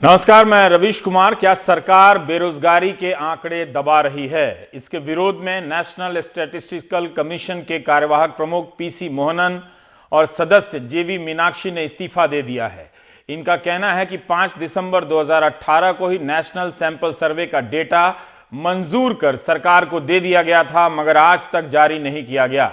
नमस्कार, मैं रवीश कुमार। क्या सरकार बेरोजगारी के आंकड़े दबा रही है? इसके विरोध में नेशनल स्टैटिस्टिकल कमीशन के कार्यवाहक प्रमुख पीसी मोहनन और सदस्य जेवी मीनाक्षी ने इस्तीफा दे दिया है। इनका कहना है कि 5 दिसंबर 2018 को ही नेशनल सैंपल सर्वे का डेटा मंजूर कर सरकार को दे दिया गया था, मगर आज तक जारी नहीं किया गया।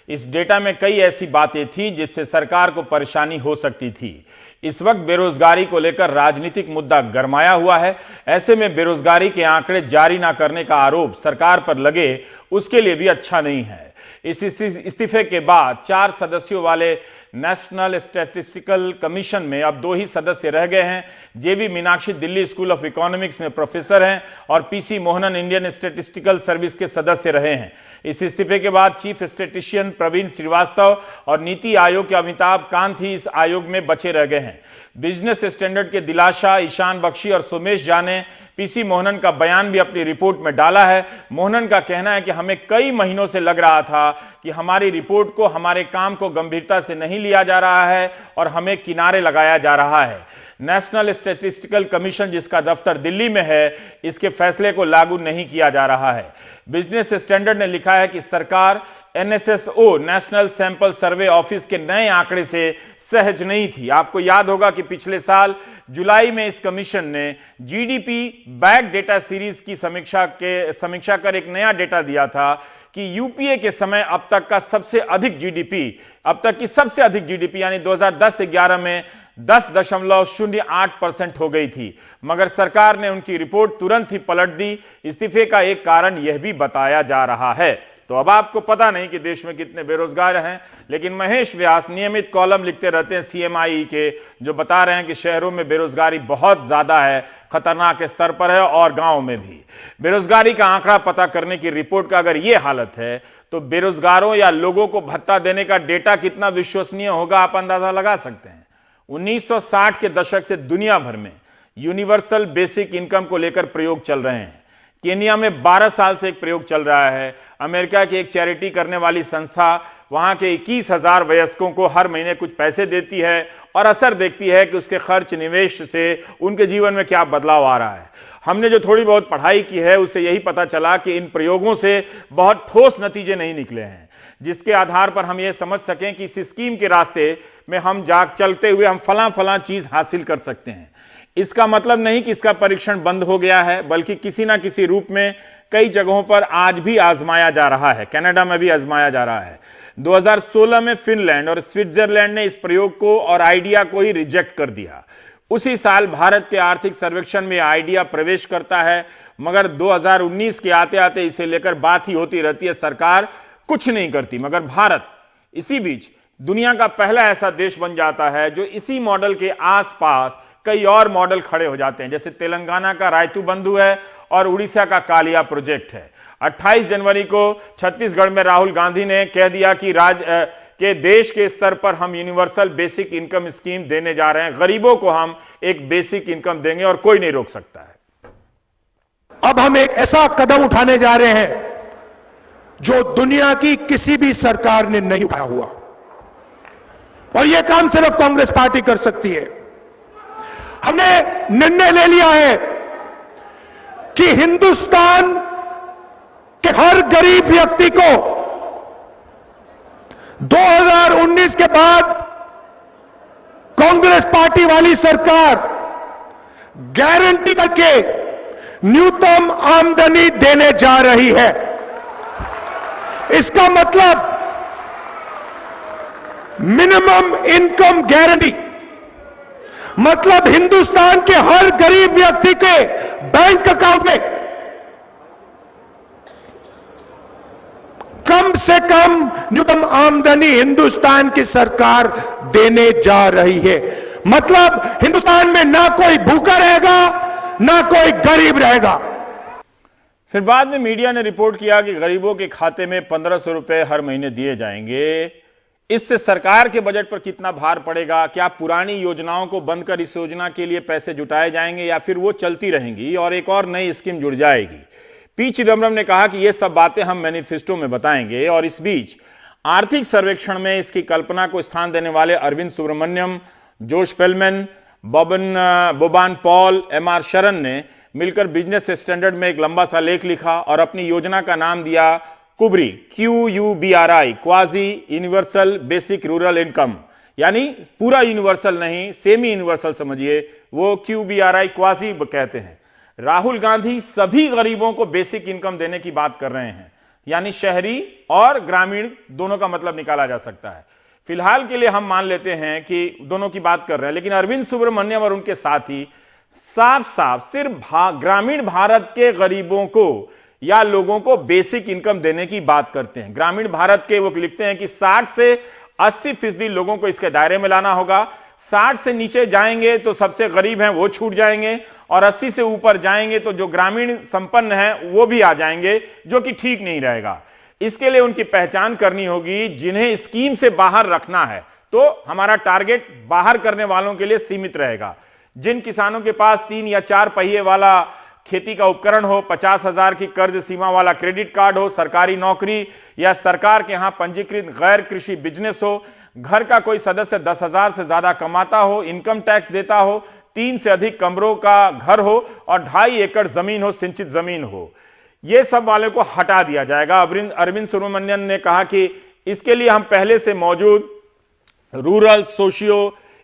इस डेटा में कई ऐसी बातें थी जिससे सरकार को परेशानी हो सकती थी। इस वक्त बेरोजगारी को लेकर राजनीतिक मुद्दा गरमाया हुआ है। ऐसे में बेरोजगारी के आंकड़े जारी ना करने का आरोप सरकार पर लगे, उसके लिए भी अच्छा नहीं है। इस इस्तीफे के बाद 4 सदस्यों वाले नेशनल स्टैटिस्टिकल कमीशन में अब 2 ही सदस्य रह गए हैं। जेवी Meenakshi Delhi school of economics में प्रोफेसर हैं और PC Mohanan Indian statistical service के सदस्य रहे हैं। इस इस्तीफे के बाद चीफ स्टैटिस्टिशियन प्रवीण श्रीवास्तव और नीति आयोग के अमिताभ कांत ही इस आयोग में बचे रह गए हैं। बिजनेस स्टैंडर्ड के दिलाशा, ईशान बख्शी और सोमेश झा ने पीसी मोहनन का बयान भी अपनी रिपोर्ट में डाला है। मोहनन का कहना है कि हमें कई महीनों से लग रहा था कि हमारी रिपोर्ट को, हमारे काम को गंभीरता से नहीं लिया जा रहा है और हमें किनारे लगाया जा रहा है। नेशनल स्टैटिस्टिकल कमीशन, जिसका दफ्तर दिल्ली में है, इसके फैसले को लागू नहीं किया जा रहा है। बिजनेस स्टैंडर्ड ने लिखा है कि सरकार NSSO, national sample survey office के नए आंकड़े से सहज नहीं थी। आपको याद होगा कि पिछले साल जुलाई में इस कमीशन ने जीडीपी बैक डेटा सीरीज की समीक्षा कर एक नया डेटा दिया था कि यूपीए के समय अब तक की सबसे अधिक जीडीपी यानी 2010-11 में 10.08% हो गई थी, मगर सरकार ने उनकी रिपोर्ट तुरंत ही पलट दी। इस्तीफे का एक कारण यह भी बताया जा रहा है। तो अब आपको पता नहीं कि देश में कितने बेरोजगार हैं, लेकिन महेश व्यास नियमित कॉलम लिखते रहते हैं सीएमआई के, जो बता रहे हैं कि शहरों में बेरोजगारी बहुत ज्यादा है, खतरनाक स्तर पर है और गांव में भी। बेरोजगारी का आंकड़ा पता करने की रिपोर्ट का अगर यह हालत है, तो बेरोजगारों या लोगों को भत्ता देने का डेटा कितना विश्वसनीय होगा, आप अंदाजा लगा सकते हैं। 1960 के दशक से दुनिया भर में यूनिवर्सल बेसिक इनकम को लेकर प्रयोग चल रहे हैं। केनिया में 12 साल से एक प्रयोग चल रहा है। अमेरिका की एक चैरिटी करने वाली संस्था वहां के 21,000 वयस्कों को हर महीने कुछ पैसे देती है और असर देखती है कि उसके खर्च निवेश से उनके जीवन में क्या बदलाव आ रहा है। हमने जो थोड़ी बहुत पढ़ाई की है, उससे यही पता चला कि इन प्रयोगों से बहुत ठोस नतीजे नहीं निकले हैं, जिसके आधार पर हम ये समझ सकें कि इस स्कीम के रास्ते में हम चलते हुए हम फलां चीज हासिल कर सकते हैं। इसका मतलब नहीं कि इसका परीक्षण बंद हो गया है, बल्कि किसी ना किसी रूप में कई जगहों पर आज भी आजमाया जा रहा है। कनाडा में भी आजमाया जा रहा है। 2016 में फिनलैंड और स्विट्जरलैंड ने इस प्रयोग को और आइडिया को ही रिजेक्ट कर दिया। उसी साल भारत के आर्थिक सर्वेक्षण में आइडिया प्रवेश करता है, मगर 2019 के आते आते इसे लेकर बात ही होती रहती है, सरकार कुछ नहीं करती। मगर भारत इसी बीच दुनिया का पहला ऐसा देश बन जाता है जो इसी मॉडल के आसपास कई और मॉडल खड़े हो जाते हैं, जैसे तेलंगाना का रायतू बंधु है और उड़ीसा का कालिया प्रोजेक्ट है। 28 जनवरी को छत्तीसगढ़ में राहुल गांधी ने कह दिया कि देश के स्तर पर हम यूनिवर्सल बेसिक इनकम स्कीम देने जा रहे हैं, गरीबों को हम एक बेसिक इनकम देंगे और कोई नहीं रोक सकता है। अब हम एक ऐसा कदम उठाने जा रहे हैं जो दुनिया की किसी भी सरकार ने नहीं उठाया हुआ, और यह काम सिर्फ कांग्रेस पार्टी कर सकती है। हमने निर्णय ले लिया है कि हिंदुस्तान के हर गरीब व्यक्ति को 2019 के बाद कांग्रेस पार्टी वाली सरकार गारंटी करके न्यूनतम आमदनी देने जा रही है। इसका मतलब मिनिमम इनकम गारंटी, मतलब हिंदुस्तान के हर गरीब व्यक्ति के बैंक अकाउंट में कम से कम न्यूनतम आमदनी हिंदुस्तान की सरकार देने जा रही है। मतलब हिंदुस्तान में ना कोई भूखा रहेगा, ना कोई गरीब रहेगा। फिर बाद में मीडिया ने रिपोर्ट किया कि गरीबों के खाते में 1500 रुपए हर महीने दिए जाएंगे। इससे सरकार के बजट पर कितना भार पड़ेगा? क्या पुरानी योजनाओं को बंद कर इस योजना के लिए पैसे जुटाए जाएंगे या फिर वो चलती रहेंगी और एक और नई स्कीम जुड़ जाएगी? पी चिदम्बरम ने कहा कि ये सब बातें हम मैनिफेस्टो में बताएंगे। और इस बीच आर्थिक सर्वेक्षण में इसकी कल्पना को स्थान देने वाले अरविंद सुब्रमण्यम, जोश फेलमैन बोबान पॉल, एमआर शरण ने मिलकर बिजनेस स्टैंडर्ड में एक लंबा सा लेख लिखा और अपनी योजना का नाम दिया कुबरी, QUBRI, quasi universal basic rural income, यानी पूरा यूनिवर्सल नहीं, सेमी यूनिवर्सल समझिए, वो QBRI क्वाजी कहते हैं। राहुल गांधी सभी गरीबों को बेसिक इनकम देने की बात कर रहे हैं, यानी शहरी और ग्रामीण दोनों का मतलब निकाला जा सकता है। फिलहाल के लिए हम मान लेते हैं कि दोनों की बात कर रहे हैं, लेकिन अरविंद सुब्रमण्यम और उनके साथी साफ साफ सिर्फ ग्रामीण भारत के गरीबों को या लोगों को बेसिक इनकम देने की बात करते हैं। ग्रामीण भारत के वो लिखते हैं कि 60 से 80% लोगों को इसके दायरे में लाना होगा। 60 से नीचे जाएंगे तो सबसे गरीब हैं वो छूट जाएंगे, और 80 से ऊपर जाएंगे तो जो ग्रामीण संपन्न हैं वो भी आ जाएंगे, जो कि ठीक नहीं रहेगा। इसके लिए उनकी पहचान करनी होगी, जिन्हें स्कीम से बाहर रखना है तो हमारा टारगेट बाहर करने वालों के लिए सीमित रहेगा। जिन किसानों के पास 3 या 4 पहिए वाला खेती का उपकरण हो, 50,000 की कर्ज सीमा वाला क्रेडिट कार्ड हो, सरकारी नौकरी या सरकार के यहां पंजीकृत गैर कृषि बिजनेस हो, घर का कोई सदस्य 10,000 से ज्यादा कमाता हो, इनकम टैक्स देता हो, 3 से अधिक कमरों का घर हो और 2.5 एकड़ जमीन हो, सिंचित जमीन हो, ये सब वाले को हटा दिया जाएगा। अरविंद सुब्रमण्यन ने कहा कि इसके लिए हम पहले से मौजूद rural socio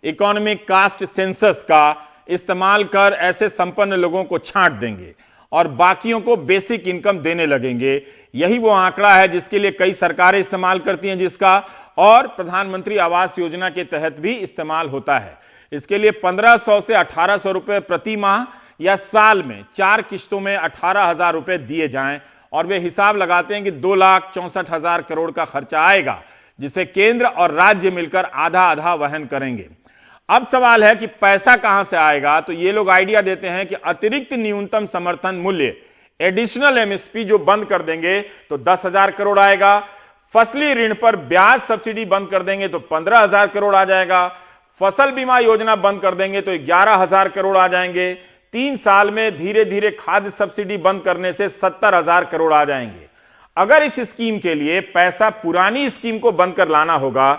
economic caste census का इस्तेमाल कर ऐसे संपन्न लोगों को छांट देंगे और बाकियों को बेसिक इनकम देने लगेंगे। यही वो आंकड़ा है जिसके लिए कई सरकारें इस्तेमाल करती हैं, जिसका और प्रधानमंत्री आवास योजना के तहत भी इस्तेमाल होता है। इसके लिए 1500 से 1800 रुपए प्रति माह या साल में 4 किश्तों में 18,000 रुपए दिए जाएं, और वे हिसाब लगाते हैं कि 2,64,000 करोड़ का खर्चा आएगा, जिसे केंद्र और राज्य मिलकर आधा आधा वहन करेंगे। अब सवाल है कि पैसा कहां से आएगा, तो ये लोग आइडिया देते हैं कि अतिरिक्त न्यूनतम समर्थन मूल्य एडिशनल एमएसपी जो बंद कर देंगे तो 10,000 करोड़ आएगा, फसली ऋण पर ब्याज सब्सिडी बंद कर देंगे तो 15,000 करोड़ आ जाएगा, फसल बीमा योजना बंद कर देंगे तो 11,000 करोड़ आ जाएंगे, 3 साल में धीरे धीरे खाद्य सब्सिडी बंद करने से 70,000 करोड़ आ जाएंगे। अगर इस स्कीम के लिए पैसा पुरानी स्कीम को बंद कर लाना होगा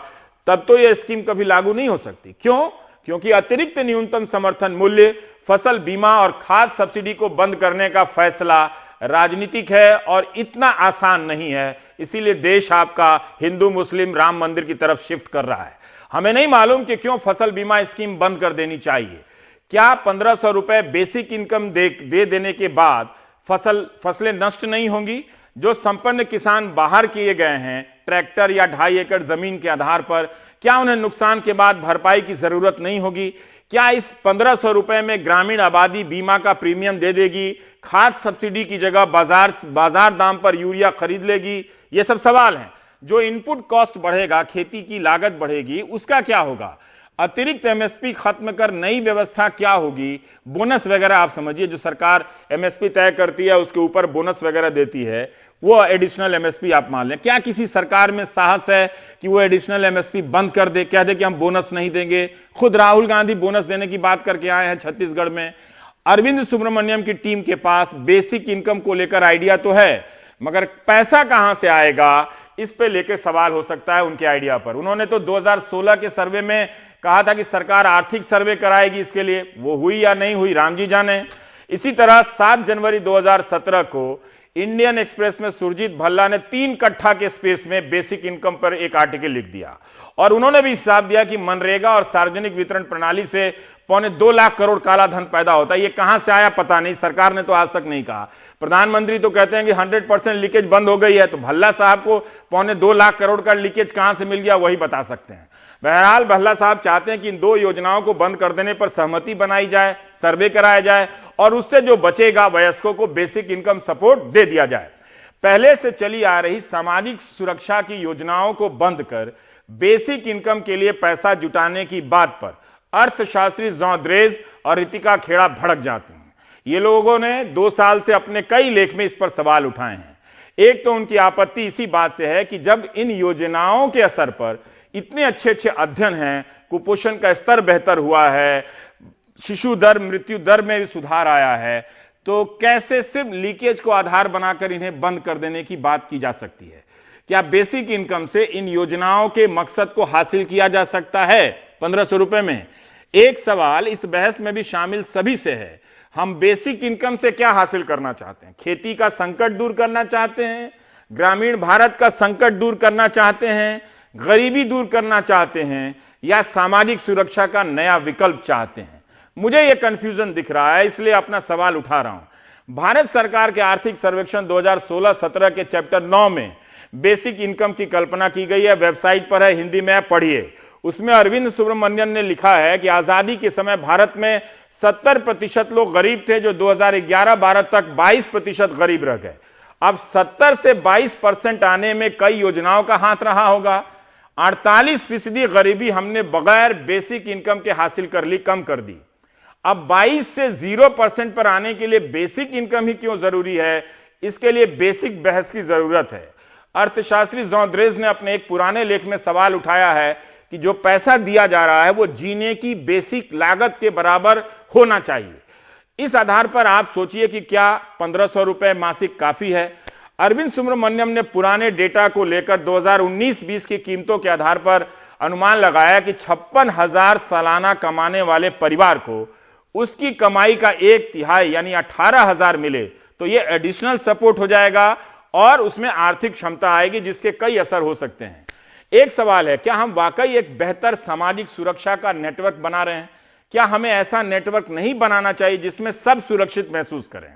तब तो यह स्कीम कभी लागू नहीं हो सकती। क्यों? क्योंकि अतिरिक्त न्यूनतम समर्थन मूल्य, फसल बीमा और खाद्य सब्सिडी को बंद करने का फैसला राजनीतिक है और इतना आसान नहीं है। इसीलिए देश आपका हिंदू मुस्लिम राम मंदिर की तरफ शिफ्ट कर रहा है। हमें नहीं मालूम कि क्यों फसल बीमा स्कीम बंद कर देनी चाहिए। क्या 1500 रुपए बेसिक इनकम दे देने के बाद फसलें नष्ट नहीं होंगी? जो संपन्न किसान बाहर किए गए हैं ट्रैक्टर या 2.5 एकड़ जमीन के आधार पर, क्या उन्हें नुकसान के बाद भरपाई की जरूरत नहीं होगी? क्या इस 1500 रुपए में ग्रामीण आबादी बीमा का प्रीमियम दे देगी, खाद सब्सिडी की जगह बाजार दाम पर यूरिया खरीद लेगी? ये सब सवाल हैं। जो इनपुट कॉस्ट बढ़ेगा, खेती की लागत बढ़ेगी, उसका क्या होगा? अतिरिक्त एमएसपी खत्म कर नई व्यवस्था क्या होगी? बोनस वगैरह आप समझिए, जो सरकार एमएसपी तय करती है उसके ऊपर बोनस वगैरह देती है, वो एडिशनल एमएसपी आप मान लें। क्या किसी सरकार में साहस है कि वो एडिशनल एमएसपी बंद कर दे, कह दे कि हम बोनस नहीं देंगे? खुद राहुल गांधी बोनस देने की बात करके आए हैं छत्तीसगढ़ में। अरविंद सुब्रमण्यम की टीम के पास बेसिक इनकम को लेकर आइडिया तो है, मगर पैसा कहां से आएगा, इस पे लेकर सवाल हो सकता है उनके आइडिया पर। उन्होंने तो 2016 के सर्वे में कहा था कि सरकार आर्थिक सर्वे कराएगी, इसके लिए वो हुई या नहीं हुई राम जी जाने। इसी तरह 7 जनवरी 2017 को इंडियन एक्सप्रेस में सुरजीत भल्ला ने 3 कट्ठा के स्पेस में बेसिक इनकम पर एक आर्टिकल लिख दिया और उन्होंने भी हिसाब दिया कि मनरेगा और सार्वजनिक वितरण प्रणाली से 2.25 लाख करोड़ काला धन पैदा होता है। ये कहां से आया पता नहीं, सरकार ने तो आज तक नहीं कहा। प्रधानमंत्री तो कहते हैं कि 100% लीकेज बंद हो गई है, तो भल्ला साहब को 2.25 लाख करोड़ का लीकेज कहां से मिल गया वही बता सकते हैं। बहरहाल भल्ला साहब चाहते हैं कि इन 2 योजनाओं को बंद कर देने पर सहमति बनाई जाए, सर्वे कराया जाए और उससे जो बचेगा वयस्कों को बेसिक इनकम सपोर्ट दे दिया जाए। पहले से चली आ रही सामाजिक सुरक्षा की योजनाओं को बंद कर बेसिक इनकम के लिए पैसा जुटाने की बात पर अर्थशास्त्री जॉन द्रेज और रितिका खेड़ा भड़क जाते हैं। ये लोगों ने 2 साल से अपने कई लेख में इस पर सवाल उठाए हैं। एक तो उनकी आपत्ति इसी बात से है कि जब इन योजनाओं के असर पर इतने अच्छे अध्ययन हैं, कुपोषण का स्तर बेहतर हुआ है, शिशु दर मृत्यु दर में भी सुधार आया है, तो कैसे सिर्फ लीकेज को आधार बनाकर इन्हें बंद कर देने की बात की जा सकती है? क्या बेसिक इनकम से इन योजनाओं के मकसद को हासिल किया जा सकता है 1500 रुपए में? एक सवाल इस बहस में भी शामिल सभी से है, हम बेसिक इनकम से क्या हासिल करना चाहते हैं? खेती का संकट दूर करना चाहते हैं, ग्रामीण भारत का संकट दूर करना चाहते हैं, गरीबी दूर करना चाहते हैं, या सामाजिक सुरक्षा का नया विकल्प चाहते हैं? मुझे यह कंफ्यूजन दिख रहा है, इसलिए अपना सवाल उठा रहा हूं। भारत सरकार के आर्थिक सर्वेक्षण 2016-17 के चैप्टर 9 में बेसिक इनकम की कल्पना की गई है, वेबसाइट पर है, हिंदी में पढ़िए। उसमें अरविंद सुब्रमण्यन ने लिखा है कि आजादी के समय भारत में 70% लोग गरीब थे, जो 2011-12 तक 22% गरीब रह गए। अब 70 से 22% आने में कई योजनाओं का हाथ रहा होगा। 48% गरीबी हमने बगैर बेसिक इनकम के हासिल कर ली, कम कर दी। अब 22 से 0% पर आने के लिए बेसिक इनकम ही क्यों जरूरी है? इसके लिए बेसिक बहस की जरूरत है। अर्थशास्त्री जोंद्रेज ने अपने एक पुराने लेख में सवाल उठाया है कि जो पैसा दिया जा रहा है वो जीने की बेसिक लागत के बराबर होना चाहिए। इस आधार पर आप सोचिए कि क्या 1500 रुपए मासिक काफी है? अरविंद सुब्रमण्यम ने पुराने डेटा को लेकर 2019-20 की कीमतों के आधार पर अनुमान लगाया कि 56,000 सालाना कमाने वाले परिवार को उसकी कमाई का 1/3 यानी 18,000 मिले तो यह एडिशनल सपोर्ट हो जाएगा और उसमें आर्थिक क्षमता आएगी, जिसके कई असर हो सकते हैं। एक सवाल है, क्या हम वाकई एक बेहतर सामाजिक सुरक्षा का नेटवर्क बना रहे हैं? क्या हमें ऐसा नेटवर्क नहीं बनाना चाहिए जिसमें सब सुरक्षित महसूस करें?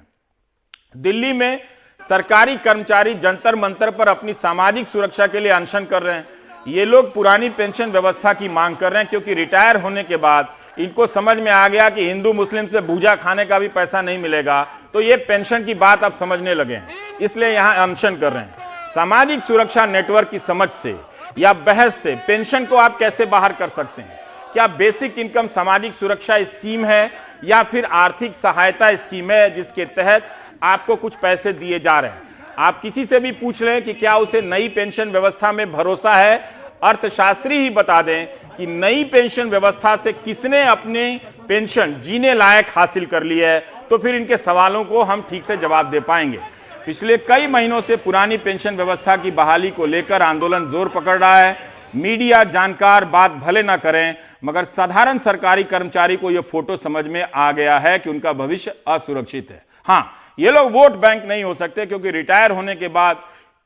दिल्ली में सरकारी कर्मचारी जंतर मंतर पर अपनी सामाजिक सुरक्षा के लिए अनशन कर रहे हैं। ये लोग पुरानी पेंशन व्यवस्था की मांग कर रहे हैं, क्योंकि रिटायर होने के बाद इनको समझ में आ गया कि हिंदू मुस्लिम से भूजा खाने का भी पैसा नहीं मिलेगा, तो ये पेंशन की बात अब समझने लगे हैं, इसलिए यहां अनशन कर रहे हैं। सामाजिक सुरक्षा नेटवर्क की समझ से या बहस से पेंशन को आप कैसे बाहर कर सकते हैं? क्या बेसिक इनकम सामाजिक सुरक्षा स्कीम है या फिर आर्थिक सहायता स्कीम है जिसके तहत आपको कुछ पैसे दिए जा रहे हैं? आप किसी से भी पूछ लें कि क्या उसे नई पेंशन व्यवस्था में भरोसा है, अर्थशास्त्री ही बता दें कि नई पेंशन व्यवस्था से किसने अपने पेंशन जीने लायक हासिल कर ली है, तो फिर इनके सवालों को हम ठीक से जवाब दे पाएंगे। पिछले कई महीनों से पुरानी पेंशन व्यवस्था की बहाली को लेकर आंदोलन जोर पकड़ रहा है। मीडिया जानकार बात भले ना करें, मगर साधारण सरकारी कर्मचारी को यह फोटो समझ में आ गया है कि उनका भविष्य असुरक्षित है। हां, ये लोग वोट बैंक नहीं हो सकते, क्योंकि रिटायर होने के बाद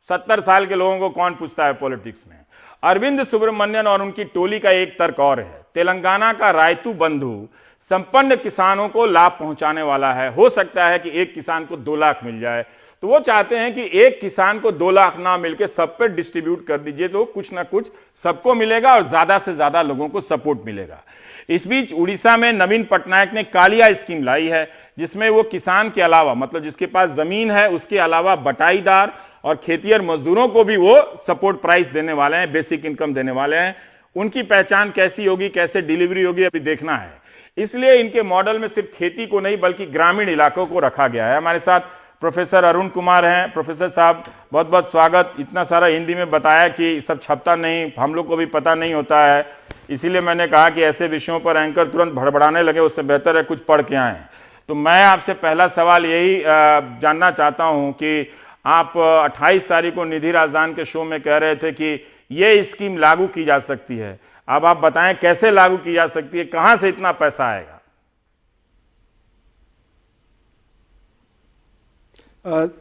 70 साल के लोगों को कौन पूछता है पॉलिटिक्स में। अरविंद सुब्रमण्यन और उनकी टोली का एक तर्क और है, तेलंगाना का रायतू बंधु संपन्न किसानों को लाभ पहुंचाने वाला है। हो सकता है कि एक किसान को 2 लाख मिल जाए, तो वो चाहते हैं कि एक किसान को 2 लाख ना मिलकर सब पे डिस्ट्रीब्यूट कर दीजिए, तो कुछ ना कुछ सबको मिलेगा और ज्यादा से ज्यादा लोगों को सपोर्ट मिलेगा। इस बीच उड़ीसा में नवीन पटनायक ने कालिया स्कीम लाई है, जिसमें वो किसान के अलावा, मतलब जिसके पास जमीन है उसके अलावा बटाईदार और खेतिहर मजदूरों को भी वो सपोर्ट प्राइस देने वाले हैं, बेसिक इनकम देने वाले हैं। उनकी पहचान कैसी होगी, कैसे डिलीवरी होगी, अभी देखना है। इसलिए इनके मॉडल में सिर्फ खेती को नहीं बल्कि ग्रामीण इलाकों को रखा गया है। हमारे साथ प्रोफेसर अरुण कुमार हैं। प्रोफेसर साहब, बहुत बहुत स्वागत। इतना सारा हिंदी में बताया कि सब छपता नहीं, हम लोग को भी पता नहीं होता है, इसीलिए मैंने कहा कि ऐसे विषयों पर एंकर तुरंत भड़बड़ाने लगे, उससे बेहतर है कुछ पढ़ के आए। तो मैं आपसे पहला सवाल यही जानना चाहता हूं कि आप 28 तारीख को निधि राजदान के शो में कह रहे थे कि ये स्कीम लागू की जा सकती है। अब आप बताएं कैसे लागू की जा सकती है, कहां से इतना पैसा आएगा?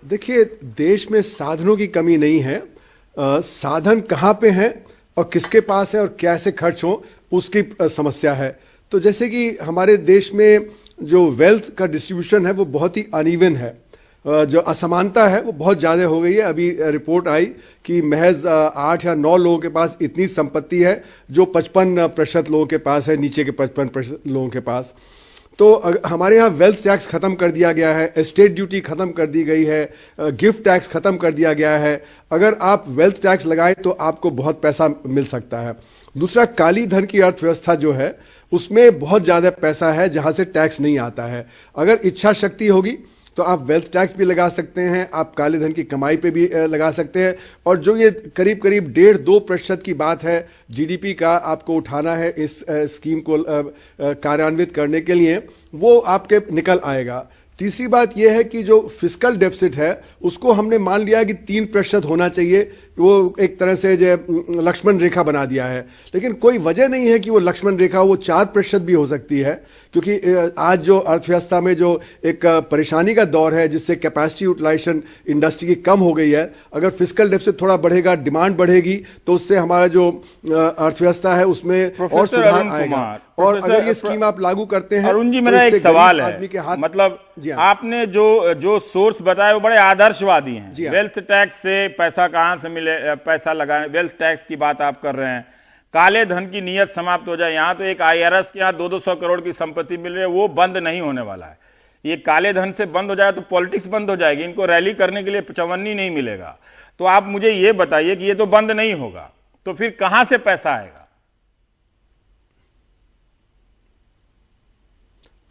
देखिए, देश में साधनों की कमी नहीं है। साधन कहाँ पे हैं और किसके पास है और कैसे खर्च हो, उसकी समस्या है। तो जैसे कि हमारे देश में जो वेल्थ का डिस्ट्रीब्यूशन है वो बहुत ही अनइवन है, जो असमानता है वो बहुत ज़्यादा हो गई है। अभी रिपोर्ट आई कि महज 8 या 9 लोगों के पास इतनी संपत्ति है जो 55% लोगों के पास है, नीचे के 55% लोगों के पास। तो हमारे यहाँ वेल्थ टैक्स ख़त्म कर दिया गया है, एस्टेट ड्यूटी ख़त्म कर दी गई है, गिफ्ट टैक्स ख़त्म कर दिया गया है। अगर आप वेल्थ टैक्स लगाएं तो आपको बहुत पैसा मिल सकता है। दूसरा, काली धन की अर्थव्यवस्था जो है उसमें बहुत ज़्यादा पैसा है जहाँ से टैक्स नहीं आता है। अगर इच्छा शक्ति होगी तो आप वेल्थ टैक्स भी लगा सकते हैं, आप काले धन की कमाई पे भी लगा सकते हैं। और जो ये करीब करीब 1.5-2% की बात है जीडीपी का आपको उठाना है इस स्कीम को कार्यान्वित करने के लिए, वो आपके निकल आएगा। तीसरी बात यह है कि जो फिस्कल डेफिसिट है उसको हमने मान लिया कि 3% होना चाहिए, वो एक तरह से जो लक्ष्मण रेखा बना दिया है, लेकिन कोई वजह नहीं है कि वो लक्ष्मण रेखा वो 4% भी हो सकती है, क्योंकि आज जो अर्थव्यवस्था में जो एक परेशानी का दौर है जिससे कैपेसिटी यूटिलाइजेशन इंडस्ट्री की कम हो गई है, अगर फिस्कल डेफिसिट थोड़ा बढ़ेगा, डिमांड बढ़ेगी, तो उससे हमारा जो अर्थव्यवस्था है उसमें और सुधार आएगा। और अगर ये स्कीम आप लागू करते हैं, अरुण जी, मेरा एक सवाल है, आदमी के हाथ, मतलब हाँ। आपने जो सोर्स बताए वो बड़े आदर्शवादी हैं। हाँ। वेल्थ टैक्स से पैसा कहां से मिले, पैसा लगाए, वेल्थ टैक्स की बात आप कर रहे हैं, काले धन की नीयत समाप्त हो जाए। यहां तो एक IRS के यहाँ 200 करोड़ की संपत्ति मिल रही है, वो बंद नहीं होने वाला है। ये काले धन से बंद हो जाए तो पॉलिटिक्स बंद हो जाएगी, इनको रैली करने के लिए चवन्नी नहीं मिलेगा। तो आप मुझे ये बताइए कि ये तो बंद नहीं होगा, तो फिर कहां से पैसा आएगा?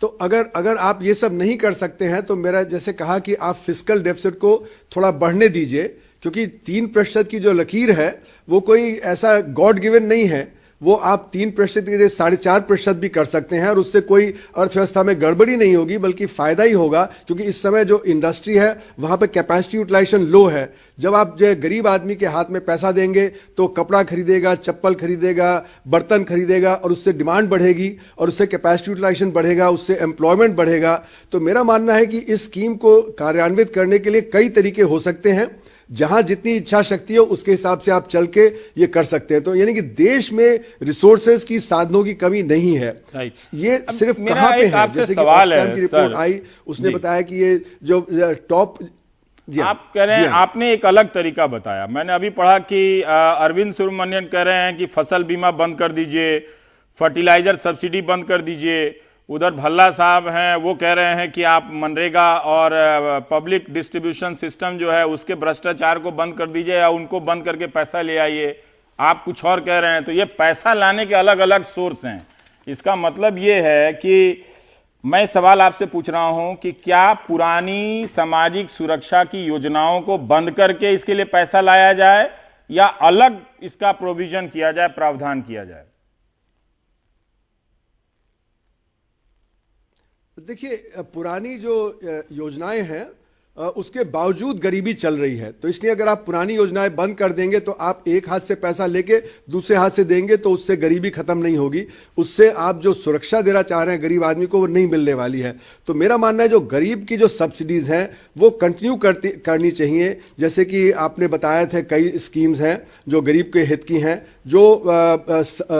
तो अगर आप ये सब नहीं कर सकते हैं तो मेरा जैसे कहा कि आप फिस्कल डेफिसिट को थोड़ा बढ़ने दीजिए, क्योंकि 3% की जो लकीर है वो कोई ऐसा गॉड गिवन नहीं है। वो आप 3% की जगह 4.5% भी कर सकते हैं और उससे कोई अर्थव्यवस्था में गड़बड़ी नहीं होगी, बल्कि फायदा ही होगा, क्योंकि इस समय जो इंडस्ट्री है वहां पे कैपेसिटी यूटिलाइजेशन लो है। जब आप जो गरीब आदमी के हाथ में पैसा देंगे तो कपड़ा खरीदेगा, चप्पल खरीदेगा, बर्तन खरीदेगा, और उससे डिमांड बढ़ेगी और उससे कैपेसिटी यूटिलाइजेशन बढ़ेगा, उससे एम्प्लॉयमेंट बढ़ेगा। तो मेरा मानना है कि इस स्कीम को कार्यान्वित करने के लिए कई तरीके हो सकते हैं, जहां जितनी इच्छा शक्ति हो उसके हिसाब से आप चल के ये कर सकते हैं। तो यानी कि देश में रिसोर्सेज की, साधनों की कमी नहीं है। ये सिर्फ कहां पे है, जैसे कि ऑक्सफैम की रिपोर्ट आई, उसने बताया कि ये जो टॉप, आप कह रहे हैं, आपने एक अलग तरीका बताया। मैंने अभी पढ़ा कि अरविंद सुब्रमण्यन कह रहे हैं कि फसल बीमा बंद कर दीजिए, फर्टिलाइजर सब्सिडी बंद कर दीजिए। उधर भल्ला साहब हैं, वो कह रहे हैं कि आप मनरेगा और पब्लिक डिस्ट्रीब्यूशन सिस्टम जो है उसके भ्रष्टाचार को बंद कर दीजिए या उनको बंद करके पैसा ले आइए। आप कुछ और कह रहे हैं। तो ये पैसा लाने के अलग अलग सोर्स हैं। इसका मतलब ये है कि मैं सवाल आपसे पूछ रहा हूं कि क्या पुरानी सामाजिक सुरक्षा की योजनाओं को बंद करके इसके लिए पैसा लाया जाए या अलग इसका प्रोविजन किया जाए, प्रावधान किया जाए? देखिए, पुरानी जो योजनाएं हैं उसके बावजूद गरीबी चल रही है, तो इसलिए अगर आप पुरानी योजनाएं बंद कर देंगे तो आप एक हाथ से पैसा लेके दूसरे हाथ से देंगे तो उससे गरीबी खत्म नहीं होगी, उससे आप जो सुरक्षा देना चाह रहे हैं गरीब आदमी को वो नहीं मिलने वाली है। तो मेरा मानना है जो गरीब की जो सब्सिडीज हैं वो कंटिन्यू करनी चाहिए। जैसे कि आपने बताया थे कई स्कीम्स हैं जो गरीब के हित की हैं। जो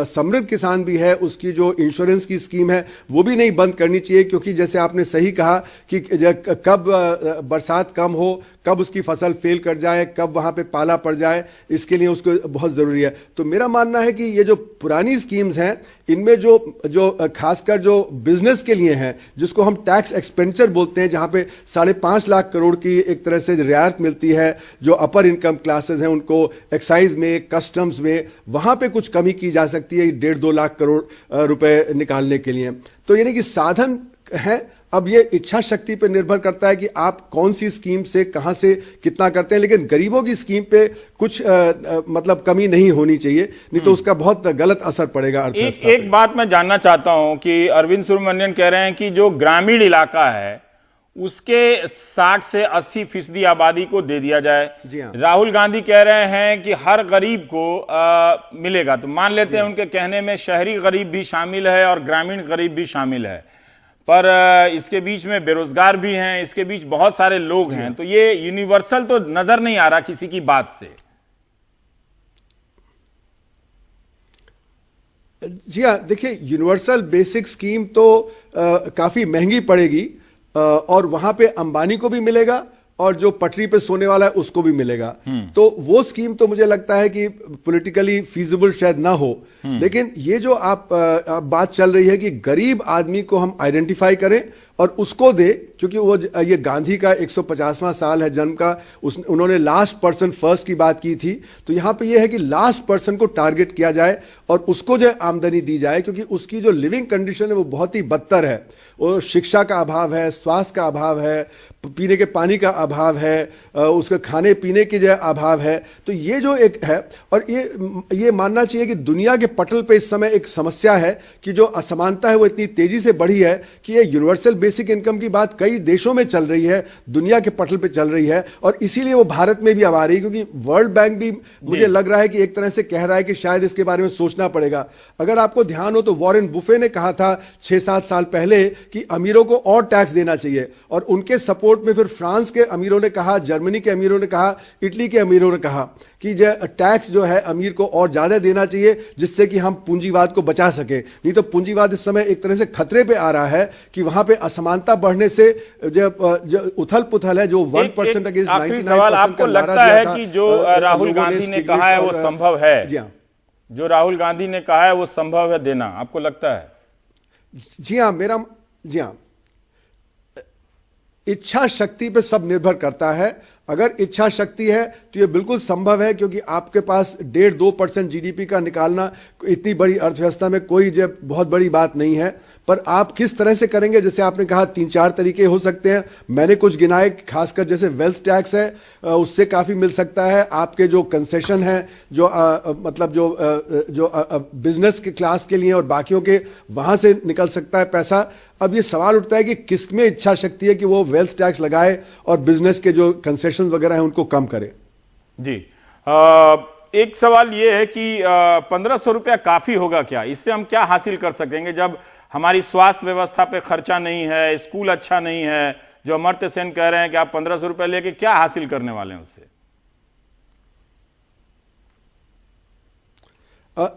समृद्ध किसान भी है उसकी जो इंश्योरेंस की स्कीम है वो भी नहीं बंद करनी चाहिए, क्योंकि जैसे आपने सही कहा कि कब बरसात कम हो, कब उसकी फसल फेल कर जाए, कब वहां पे पाला पड़ जाए, इसके लिए उसको बहुत जरूरी है। तो मेरा मानना है कि ये जो पुरानी स्कीम्स हैं इनमें जो खासकर जो बिजनेस के लिए हैं, जिसको हम टैक्स एक्सपेंडिचर बोलते हैं, जहां पे 5.5 लाख करोड़ की एक तरह से रियायत मिलती है, जो अपर इनकम क्लासेस हैं उनको एक्साइज में, कस्टम्स में, वहां पे कुछ कमी की जा सकती है 1.5-2 लाख करोड़ रुपए निकालने के लिए। तो यानी कि साधन है। अब ये इच्छा शक्ति पे निर्भर करता है कि आप कौन सी स्कीम से कहां से कितना करते हैं, लेकिन गरीबों की स्कीम पे कुछ मतलब कमी नहीं होनी चाहिए, नहीं तो उसका बहुत गलत असर पड़ेगा अर्थव्यवस्था पे। एक बात मैं जानना चाहता हूं कि अरविंद सुब्रमण्यन कह रहे हैं कि जो ग्रामीण इलाका है उसके 60 से 80% आबादी को दे दिया जाए। जी हाँ। राहुल गांधी कह रहे हैं कि हर गरीब को मिलेगा। तो मान लेते हैं उनके कहने में शहरी गरीब भी शामिल है और ग्रामीण गरीब भी शामिल है, पर इसके बीच में बेरोजगार भी हैं, इसके बीच बहुत सारे लोग हैं। तो ये यूनिवर्सल तो नजर नहीं आ रहा किसी की बात से। जी हाँ, देखिए, यूनिवर्सल बेसिक स्कीम तो काफी महंगी पड़ेगी और वहां पे अंबानी को भी मिलेगा और जो पटरी पे सोने वाला है उसको भी मिलेगा। तो वो स्कीम तो मुझे लगता है कि पॉलिटिकली फीजिबल शायद ना हो, लेकिन ये जो आप बात चल रही है कि गरीब आदमी को हम आइडेंटिफाई करें और उसको दे, क्योंकि वो ये गांधी का 150वां साल है जन्म का, उन्होंने लास्ट पर्सन फर्स्ट की बात की थी। तो यहां पे ये है कि लास्ट पर्सन को टारगेट किया जाए और उसको जो आमदनी दी जाए, क्योंकि उसकी जो लिविंग कंडीशन है वो बहुत ही बदतर है। वो शिक्षा का अभाव है, स्वास्थ्य का अभाव है, पीने के पानी का अभाव है, उसके खाने पीने के जो अभाव है। तो ये जो एक है, और ये मानना चाहिए कि दुनिया के पटल पे इस समय एक समस्या है कि जो असमानता है वो इतनी तेजी से बढ़ी है कि ये यूनिवर्सल बेसिक इनकम की बात कई देशों में चल रही है, दुनिया के पटल पे चल रही है, और इसीलिए वो भारत में भी अब आ रही है, क्योंकि वर्ल्ड बैंक भी मुझे लग रहा है कि एक तरह से कह रहा है कि शायद इसके बारे में सोचना पड़ेगा। अगर आपको ध्यान हो तो वॉरेन बुफे ने कहा था 6-7 साल पहले कि अमीरों को और टैक्स देना चाहिए, और उनके सपोर्ट में फिर फ्रांस के अमीरों ने कहा, जर्मनी के अमीरों ने कहा, इटली के अमीरों ने कहा कि टैक्स जो है अमीर को और ज्यादा देना चाहिए, जिससे कि हम पूंजीवाद को बचा सके। नहीं तो पूंजीवाद इस समय एक तरह से खतरे पे आ रहा है कि वहां पे असमानता बढ़ने से जो उथल पुथल है, जो 1% अगेंस्ट 99% सवाल आपको लगता है कि जो राहुल गांधी ने कहा है वो संभव है? जी हाँ, जो राहुल गांधी ने कहा है वो संभव है देना, आपको लगता है? जी हाँ, इच्छा शक्ति पे सब निर्भर करता है। अगर इच्छा शक्ति है तो ये बिल्कुल संभव है, क्योंकि आपके पास 1.5-2% जीडीपी का निकालना इतनी बड़ी अर्थव्यवस्था में कोई जब बहुत बड़ी बात नहीं है। पर आप किस तरह से करेंगे, जैसे आपने कहा 3-4 तरीके हो सकते हैं, मैंने कुछ गिनाए, खासकर जैसे वेल्थ टैक्स है, उससे काफी मिल सकता है। आपके जो कंसेशन है, जो मतलब जो बिजनेस के क्लास के लिए और बाकियों के, वहां से निकल सकता है पैसा। अब ये सवाल उठता है कि किसमें इच्छा शक्ति है कि वो वेल्थ टैक्स लगाए और बिजनेस के जो कंसेशन वगैरह हैं उनको कम करे। जी, एक सवाल ये है कि 1500 रुपया काफी होगा क्या? इससे हम क्या हासिल कर सकेंगे जब हमारी स्वास्थ्य व्यवस्था पे खर्चा नहीं है, स्कूल अच्छा नहीं है? जो अमर्त्य सेन कह रहे हैं कि आप 1500 रुपया लेके क्या हासिल करने वाले हैं उससे?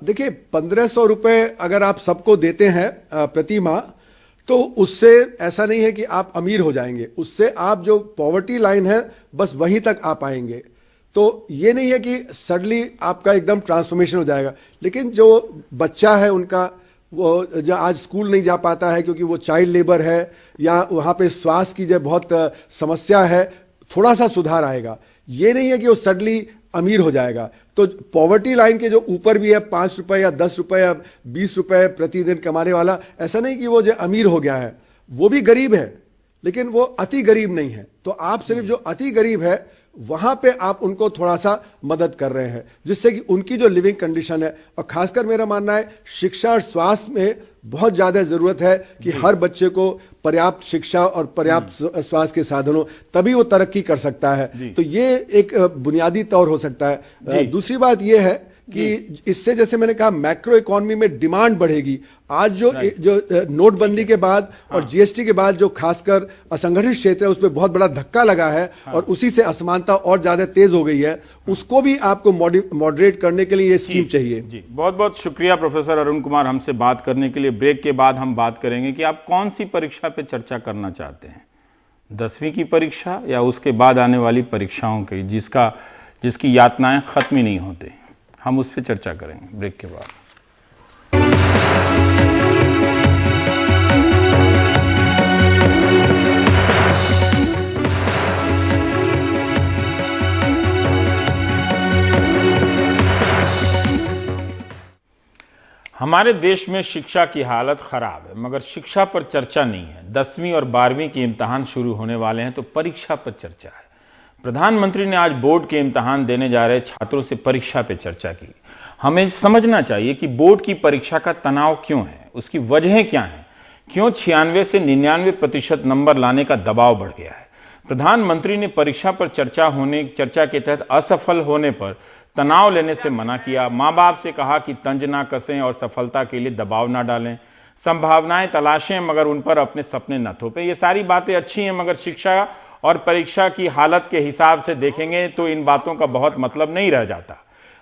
देखिए, 1500 रुपए अगर आप सबको देते हैं प्रति माह, तो उससे ऐसा नहीं है कि आप अमीर हो जाएंगे। उससे आप जो पॉवर्टी लाइन है बस वहीं तक आ पाएंगे। तो ये नहीं है कि सडनली आपका एकदम ट्रांसफॉर्मेशन हो जाएगा। लेकिन जो बच्चा है उनका, वो जो आज स्कूल नहीं जा पाता है क्योंकि वो चाइल्ड लेबर है, या वहाँ पे स्वास्थ्य की जो बहुत समस्या है, थोड़ा सा सुधार आएगा। ये नहीं है कि वो सडनली अमीर हो जाएगा। तो पॉवर्टी लाइन के जो ऊपर भी है, 5 रुपए या 10 रुपए या 20 रुपए प्रतिदिन कमाने वाला, ऐसा नहीं कि वो जो अमीर हो गया है, वो भी गरीब है, लेकिन वो अति गरीब नहीं है। तो आप सिर्फ जो अति गरीब है वहां पे आप उनको थोड़ा सा मदद कर रहे हैं, जिससे कि उनकी जो लिविंग कंडीशन है, और खासकर मेरा मानना है शिक्षा और स्वास्थ्य में बहुत ज्यादा जरूरत है कि हर बच्चे को पर्याप्त शिक्षा और पर्याप्त स्वास्थ्य के साधनों, तभी वो तरक्की कर सकता है। तो ये एक बुनियादी तौर हो सकता है। दूसरी बात ये है कि इससे, जैसे मैंने कहा, मैक्रो इकोनॉमी में डिमांड बढ़ेगी। आज जो नोटबंदी के बाद और जीएसटी के बाद जो खासकर असंगठित क्षेत्र है उस पर बहुत बड़ा धक्का लगा है, और उसी से असमानता और ज्यादा तेज हो गई है, उसको भी आपको मॉडरेट करने के लिए ये स्कीम चाहिए। जी, बहुत बहुत शुक्रिया प्रोफेसर अरुण कुमार हमसे बात करने के लिए। ब्रेक के बाद हम बात करेंगे कि आप कौन सी परीक्षा पे चर्चा करना चाहते हैं, 10वीं की परीक्षा या उसके बाद आने वाली परीक्षाओं की, जिसकी यातनाएं खत्म ही नहीं होती। हम उस पर चर्चा करेंगे ब्रेक के बाद। हमारे देश में शिक्षा की हालत खराब है, मगर शिक्षा पर चर्चा नहीं है। 10वीं और 12वीं के इम्तिहान शुरू होने वाले हैं तो परीक्षा पर चर्चा है। प्रधानमंत्री ने आज बोर्ड के इम्तिहान देने जा रहे छात्रों से परीक्षा पे चर्चा की। हमें समझना चाहिए कि बोर्ड की परीक्षा का तनाव क्यों है, उसकी वजहें क्या हैं, क्यों 96 से 99% नंबर लाने का दबाव बढ़ गया है। प्रधानमंत्री ने परीक्षा पर चर्चा के तहत असफल होने पर तनाव लेने से मना किया। माँ बाप से कहा कि तंज ना कसें और सफलता के लिए दबाव ना डालें, संभावनाएं तलाशें मगर उन पर अपने सपने न थोपें। ये सारी बातें अच्छी हैं, मगर शिक्षा और परीक्षा की हालत के हिसाब से देखेंगे तो इन बातों का बहुत मतलब नहीं रह जाता।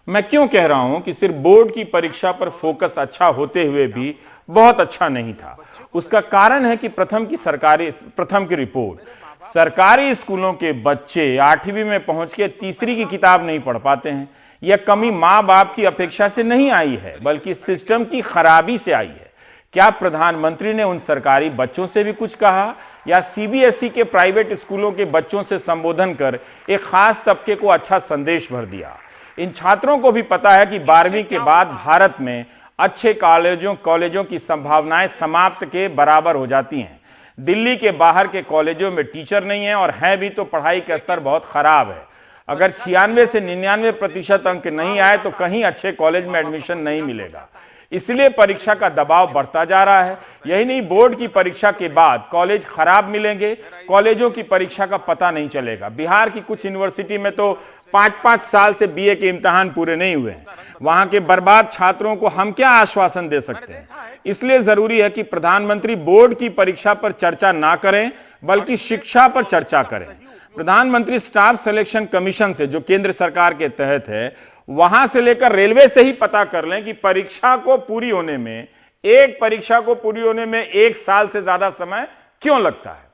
मैं क्यों कह रहा हूं कि सिर्फ बोर्ड की परीक्षा पर फोकस अच्छा होते हुए भी बहुत अच्छा नहीं था। उसका कारण है कि प्रथम की रिपोर्ट, सरकारी स्कूलों के बच्चे 8वीं में पहुंच के तीसरी की किताब नहीं पढ़ पाते हैं। यह कमी मां बाप की अपेक्षा से नहीं आई है, बल्कि सिस्टम की खराबी से आई है। क्या प्रधानमंत्री ने उन सरकारी बच्चों से भी कुछ कहा, या सीबीएसई के प्राइवेट स्कूलों के बच्चों से संबोधन कर एक खास तबके को अच्छा संदेश भर दिया? इन छात्रों को भी पता है कि 12वीं के बाद भारत में अच्छे कॉलेजों की संभावनाएं समाप्त के बराबर हो जाती हैं। दिल्ली के बाहर के कॉलेजों में टीचर नहीं है, और हैं भी तो पढ़ाई का स्तर बहुत खराब है। अगर 96 से 99% अंक नहीं आए तो कहीं अच्छे कॉलेज में एडमिशन नहीं मिलेगा। इसलिए परीक्षा का दबाव बढ़ता जा रहा है। यही नहीं, बोर्ड की परीक्षा के बाद कॉलेज खराब मिलेंगे, कॉलेजों की परीक्षा का पता नहीं चलेगा। बिहार की कुछ यूनिवर्सिटी में तो 5-5 साल से बीए के इम्तिहान पूरे नहीं हुए हैं। वहां के बर्बाद छात्रों को हम क्या आश्वासन दे सकते हैं? इसलिए जरूरी है कि प्रधानमंत्री बोर्ड की परीक्षा पर चर्चा ना करें, बल्कि शिक्षा पर चर्चा करें। प्रधानमंत्री स्टाफ सिलेक्शन कमीशन से, जो केंद्र सरकार के तहत है, वहां से लेकर रेलवे से ही पता कर लें कि परीक्षा को पूरी होने में, एक परीक्षा को पूरी होने में 1 साल से ज्यादा समय क्यों लगता है,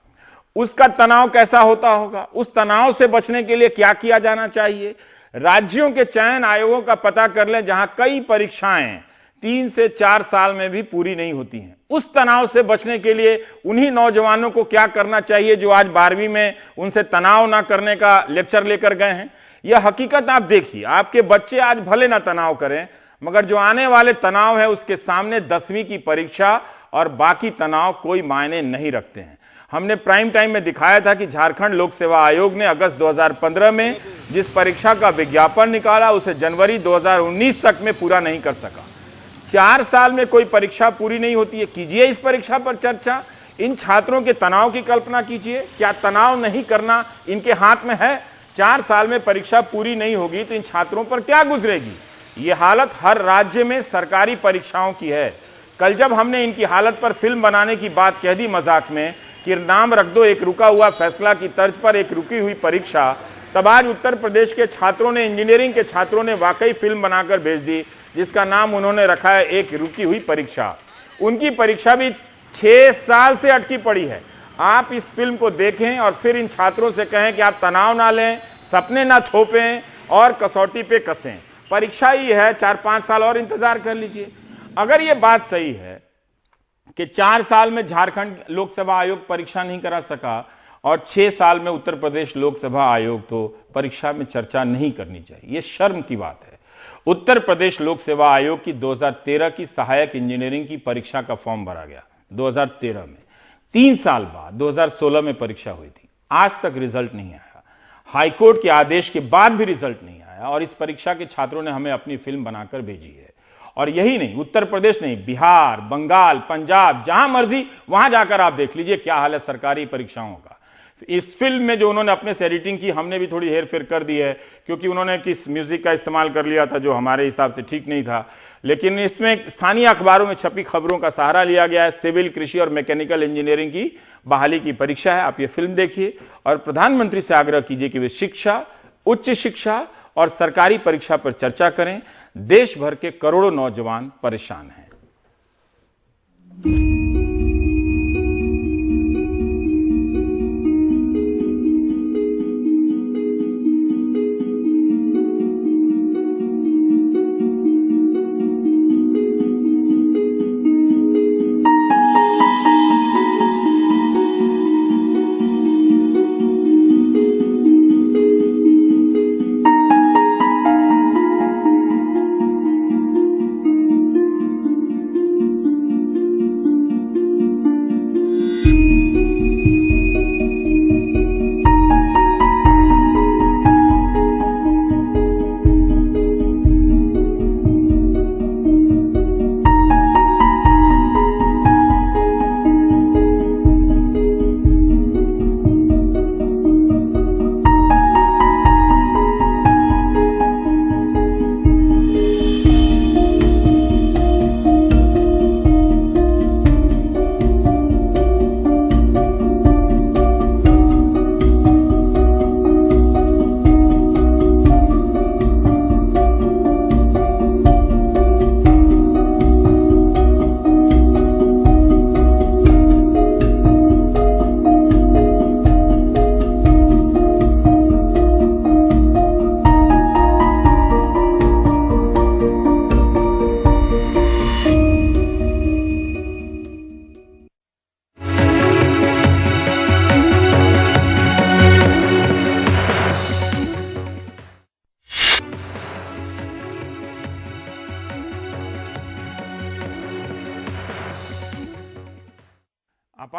उसका तनाव कैसा होता होगा, उस तनाव से बचने के लिए क्या किया जाना चाहिए। राज्यों के चयन आयोगों का पता कर लें जहां कई परीक्षाएं 3 से 4 साल में भी पूरी नहीं होती हैं। उस तनाव से बचने के लिए उन्हीं नौजवानों को क्या करना चाहिए जो आज 12वीं में उनसे तनाव ना करने का लेक्चर लेकर गए हैं। यह हकीकत आप देखिए, आपके बच्चे आज भले ना तनाव करें, मगर जो आने वाले तनाव है उसके सामने 10वीं की परीक्षा और बाकी तनाव कोई मायने नहीं रखते हैं। हमने प्राइम टाइम में दिखाया था कि झारखंड लोक सेवा आयोग ने अगस्त 2015 में जिस परीक्षा का विज्ञापन निकाला उसे जनवरी 2019 तक में पूरा नहीं कर सका। 4 साल में कोई परीक्षा पूरी नहीं होती है। कीजिए इस परीक्षा पर चर्चा, इन छात्रों के तनाव की कल्पना कीजिए। क्या तनाव नहीं करना इनके हाथ में है? 4 साल में परीक्षा पूरी नहीं होगी तो इन छात्रों पर क्या गुजरेगी? ये हालत हर राज्य में सरकारी परीक्षाओं की है। कल जब हमने इनकी हालत पर फिल्म बनाने की बात कह दी मजाक में कि नाम रख दो एक रुका हुआ फैसला की तर्ज पर एक रुकी हुई परीक्षा, तब आज उत्तर प्रदेश के छात्रों ने, इंजीनियरिंग के छात्रों ने वाकई फिल्म बनाकर भेज दी जिसका नाम उन्होंने रखा है एक रुकी हुई परीक्षा। उनकी परीक्षा भी 6 साल से अटकी पड़ी है। आप इस फिल्म को देखें और फिर इन छात्रों से कहें कि आप तनाव ना लें, सपने ना थोपें और कसौटी पे कसें। परीक्षा ही है, 4-5 साल और इंतजार कर लीजिए। अगर ये बात सही है कि 4 साल में झारखंड लोक सेवा आयोग परीक्षा नहीं करा सका और 6 साल में उत्तर प्रदेश लोक सेवा आयोग, तो परीक्षा में चर्चा नहीं करनी चाहिए। यह शर्म की बात है। उत्तर प्रदेश लोक सेवा आयोग की 2013 की सहायक इंजीनियरिंग की परीक्षा का फॉर्म भरा गया 2013 में। 3 साल बाद 2016 में परीक्षा हुई थी। आज तक रिजल्ट नहीं आया। हाईकोर्ट के आदेश के बाद भी रिजल्ट नहीं आया और इस परीक्षा के छात्रों ने हमें अपनी फिल्म बनाकर भेजी है। और यही नहीं, उत्तर प्रदेश नहीं, बिहार, बंगाल, पंजाब, जहां मर्जी वहां जाकर आप देख लीजिए क्या हाल है सरकारी परीक्षाओं का। इस फिल्म में जो उन्होंने अपने से एडिटिंग की, हमने भी थोड़ी हेरफेर कर दी है क्योंकि उन्होंने किस म्यूजिक का इस्तेमाल कर लिया था जो हमारे हिसाब से ठीक नहीं था। लेकिन इसमें स्थानीय अखबारों में छपी खबरों का सहारा लिया गया है। सिविल, कृषि और मैकेनिकल इंजीनियरिंग की बहाली की परीक्षा है। आप ये फिल्म देखिए और प्रधानमंत्री से आग्रह कीजिए कि वे शिक्षा, उच्च शिक्षा और सरकारी परीक्षा पर चर्चा करें। देश भर के करोड़ों नौजवान परेशान हैं।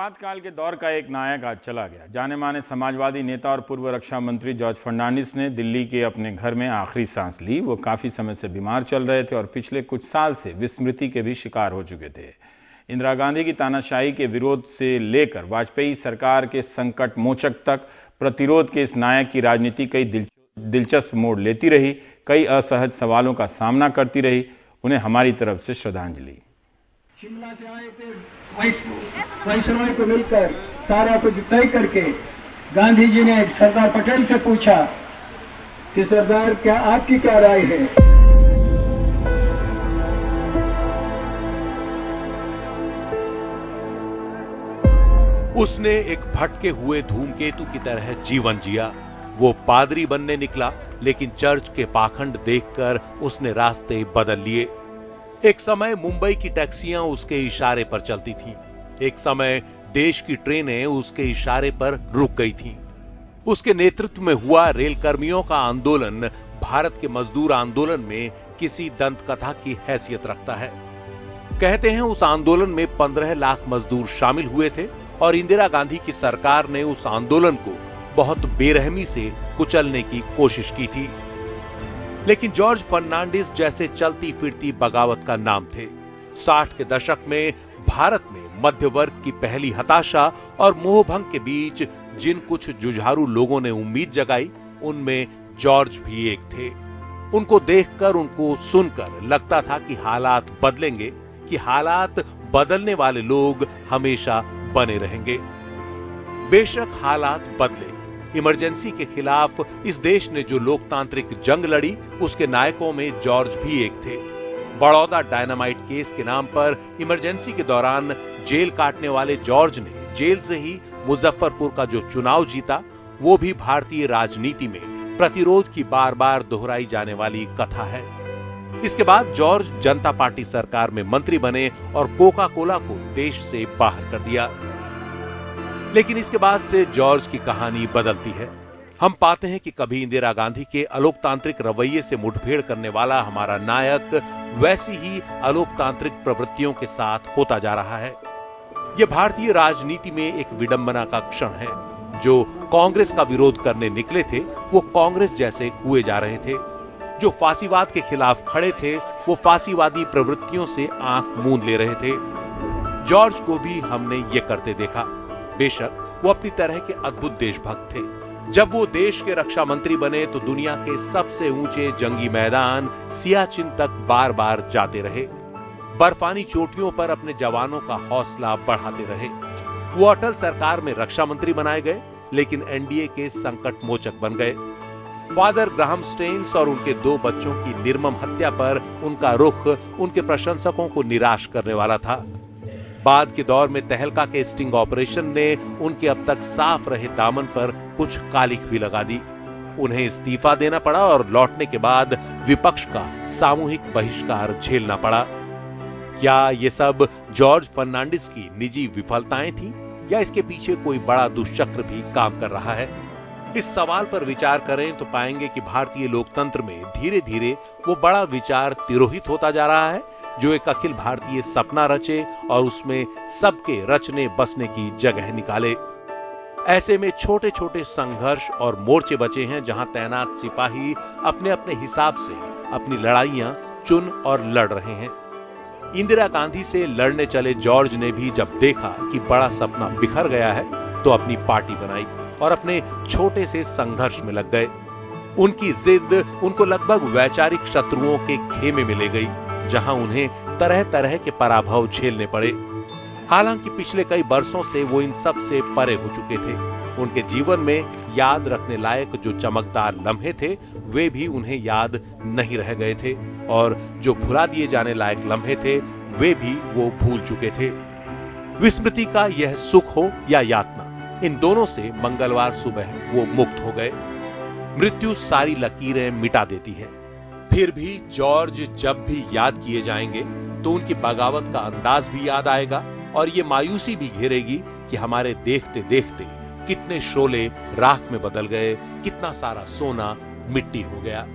आपातकाल के दौर का एक नायक आज चला गया। जाने माने समाजवादी नेता और पूर्व रक्षा मंत्री जॉर्ज फर्नांडिस ने दिल्ली के अपने घर में आखिरी सांस ली। वो काफी समय से बीमार चल रहे थे और पिछले कुछ साल से विस्मृति के भी शिकार हो चुके थे। इंदिरा गांधी की तानाशाही के विरोध से लेकर वाजपेयी सरकार के संकट मोचक तक प्रतिरोध के इस नायक की राजनीति कई दिलचस्प मोड़ लेती रही, कई असहज सवालों का सामना करती रही। उन्हें हमारी तरफ से श्रद्धांजलि। शिमला से आए थे, वाइसरॉय को मिलकर सारा कुछ तय करके गांधी जी ने सरदार पटेल से पूछा कि सरदार क्या आपकी क्या राय है। उसने एक भटके हुए धूमकेतु की तरह जीवन जिया। वो पादरी बनने निकला, लेकिन चर्च के पाखंड देखकर उसने रास्ते बदल लिए। एक समय मुंबई की टैक्सियां उसके इशारे पर चलती थीं। एक समय देश की ट्रेनें उसके इशारे पर रुक गई थीं। उसके नेतृत्व में हुआ रेल कर्मियों का आंदोलन भारत के मजदूर आंदोलन में किसी दंत कथा की हैसियत रखता है। कहते हैं उस आंदोलन में 15 लाख मजदूर शामिल हुए थे और इंदिरा गांधी की सरकार ने उस आंदोलन को बहुत बेरहमी से कुचलने की कोशिश की थी। लेकिन जॉर्ज फर्नांडिस जैसे चलती फिरती बगावत का नाम थे। 60 के दशक में भारत में मध्य वर्ग की पहली हताशा और मोहभंग के बीच जिन कुछ जुझारू लोगों ने उम्मीद जगाई, उनमें जॉर्ज भी एक थे। उनको देखकर, उनको सुनकर लगता था कि हालात बदलेंगे, कि हालात बदलने वाले लोग हमेशा बने रहेंगे। बेशक हालात बदले। इमरजेंसी के खिलाफ इस देश ने जो लोकतांत्रिक जंग लड़ी, उसके नायकों में जॉर्ज भी एक थे। बड़ौदा डायनामाइट केस के नाम पर इमरजेंसी के दौरान जेल काटने वाले जॉर्ज ने जेल से ही मुजफ्फरपुर का जो चुनाव जीता, वो भी भारतीय राजनीति में प्रतिरोध की बार बार दोहराई जाने वाली कथा है। इसके बाद जॉर्ज जनता पार्टी सरकार में मंत्री बने और कोका कोला को देश से बाहर कर दिया। लेकिन इसके बाद से जॉर्ज की कहानी बदलती है। हम पाते हैं कि कभी इंदिरा गांधी के अलोकतांत्रिक रवैये से मुठभेड़ करने वाला हमारा नायक वैसी ही अलोकतांत्रिक प्रवृत्तियों के साथ होता जा रहा है। यह भारतीय राजनीति में एक विडंबना का क्षण है। जो कांग्रेस का विरोध करने निकले थे, वो कांग्रेस जैसे हुए जा रहे थे। जो फांसीवाद के खिलाफ खड़े थे, वो फांसीवादी प्रवृत्तियों से आंख मूंद ले रहे थे। जॉर्ज को भी हमने ये करते देखा। बेशक वो अपनी तरह के अद्भुत देशभक्त थे। जब वो देश के रक्षा मंत्री बने तो दुनिया के सबसे ऊंचे जंगी मैदान सियाचिन तक बार बार जाते रहे। बर्फानी चोटियों पर अपने जवानों का हौसला बढ़ाते रहे। वो अटल सरकार में रक्षा मंत्री बनाए गए, लेकिन एनडीए के संकट मोचक बन गए। फादर ग्राहम स्टेन्स और उनके 2 बच्चों की निर्मम हत्या पर उनका रुख उनके प्रशंसकों को निराश करने वाला था। बाद के दौर में तहलका के स्टिंग ऑपरेशन ने उनके अब तक साफ रहे दामन पर कुछ कालिख भी लगा दी। उन्हें इस्तीफा देना पड़ा और लौटने के बाद विपक्ष का सामूहिक बहिष्कार झेलना पड़ा। क्या ये सब जॉर्ज फर्नांडिस की निजी विफलताएं थीं, या इसके पीछे कोई बड़ा दुष्चक्र भी काम कर रहा है? इस सवाल पर विचार करें तो पाएंगे कि भारतीय लोकतंत्र में धीरे धीरे वो बड़ा विचार तिरोहित होता जा रहा है, जो एक अखिल भारतीय सपना रचे और उसमें सबके रचने बसने की जगह निकाले। ऐसे में छोटे छोटे संघर्ष और मोर्चे बचे हैं, जहां तैनात सिपाही अपने अपने हिसाब से अपनी लड़ाइयां चुन और लड़ रहे हैं। इंदिरा गांधी से लड़ने चले जॉर्ज ने भी जब देखा कि बड़ा सपना बिखर गया है, तो अपनी पार्टी बनाई और अपने छोटे से संघर्ष में लग गए। उनकी जिद उनको लगभग वैचारिक शत्रुओं के खेमे में ले गई, जहां उन्हें तरह तरह के पराभव झेलने पड़े। हालांकि पिछले कई बरसों से वो इन सब से परे हो चुके थे। उनके जीवन में याद रखने लायक जो चमकदार लम्हे थे, वे भी उन्हें याद नहीं रह गए थे, और जो भुला दिए जाने लायक लम्हे थे, वे भी वो भूल चुके थे। विस्मृति का यह सुख हो या यातना, इन दोनों से मंगलवार सुबह वो मुक्त हो गए। मृत्यु सारी लकीरें मिटा देती है। फिर भी जॉर्ज जब भी याद किए जाएंगे तो उनकी बगावत का अंदाज भी याद आएगा, और ये मायूसी भी घेरेगी कि हमारे देखते देखते कितने शोले राख में बदल गए, कितना सारा सोना मिट्टी हो गया।